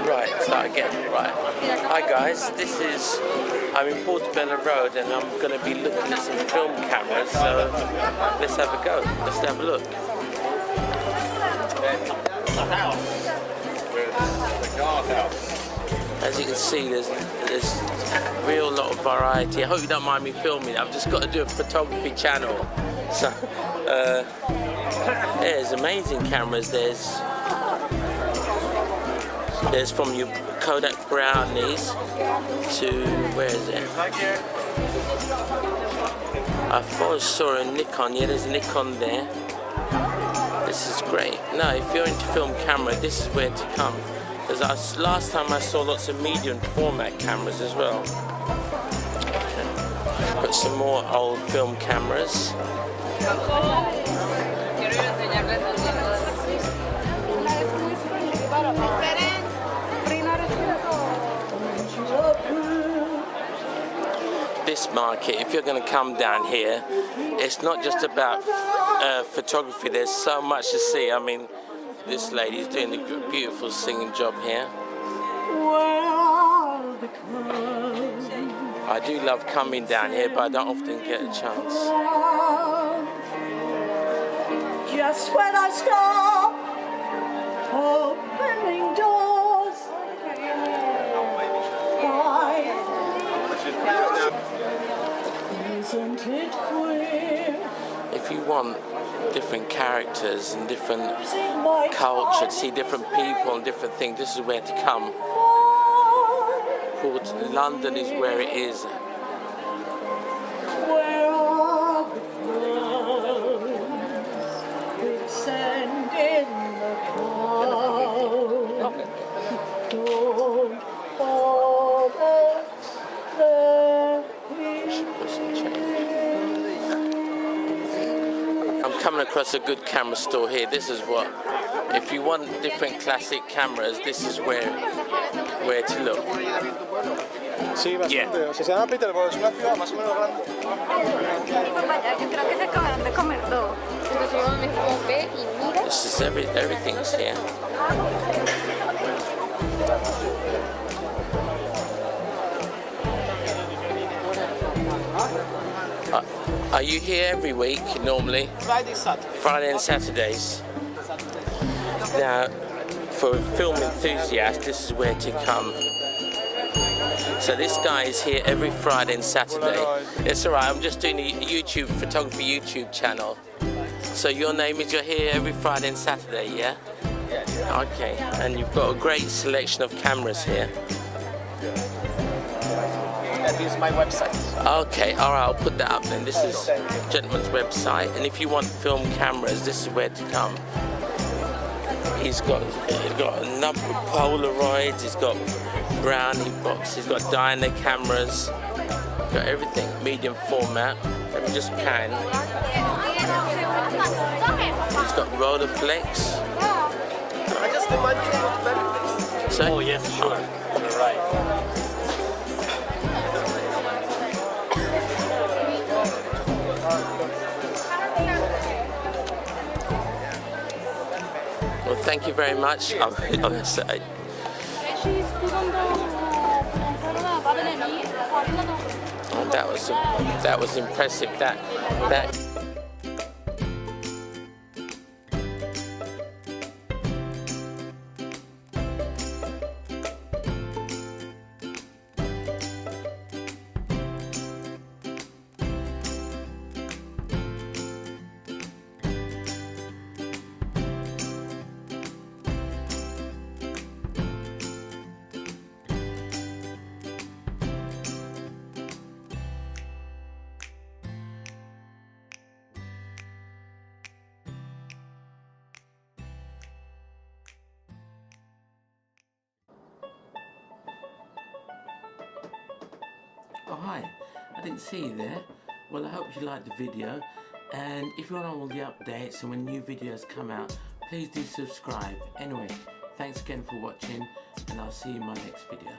Right, start again. Right. Hi guys, I'm in Portobello Road and I'm going to be looking at some film cameras, so let's have a go. Let's have a look. As you can see, there's a real lot of variety. I hope you don't mind me filming. I've just got to do a photography channel. So, there's amazing cameras. There's from your Kodak Brownies to, where is it? I first saw a Nikon. Yeah, there's a Nikon there. This is great. No, if you're into film camera, this is where to come. Because last time I saw lots of medium format cameras as well. Got some more old film cameras. This market, if you're going to come down here, it's not just about photography. There's so much to see. I mean, this lady's doing a beautiful singing job here. I do love coming down here, but I don't often get a chance. Just when I stop opening doors, isn't it queer? If you want different characters and different culture, to see different people and different things, this is where to come. London is where it is. Where are the clouds that send in the clouds? Don't bother I'm coming across a good camera store here. This is what, if you want different classic cameras, this is where to look. Sí, bastante. O sea, se llama Peterborough, es una ciudad más o menos grande. Yo creo que se acabaron de comer todo. Entonces yo me ve y mira. This is everything's here. Are you here every week normally? Friday and Saturdays. Now, for a film enthusiast, this is where to come. So this guy is here every Friday and Saturday. It's alright, I'm just doing a photography YouTube channel. So your name is, you're here every Friday and Saturday, yeah? Okay, and you've got a great selection of cameras here. That is my website. Okay, alright, I'll put that up then. This is gentleman's website, and if you want film cameras, this is where to come. He's got a number of Polaroids, he's got brownie boxes, he's got Dyna cameras, got everything, medium format. Let me just pan. He's got Rolleiflex. I just imagine what benefits. So, oh yes, sure. You're right. Well, thank you very much. I'm gonna say. Oh, that was impressive. That. Oh hi, I didn't see you there. Well, I hope you liked the video, and if you want all the updates and when new videos come out, please do subscribe. Anyway, thanks again for watching, and I'll see you in my next video.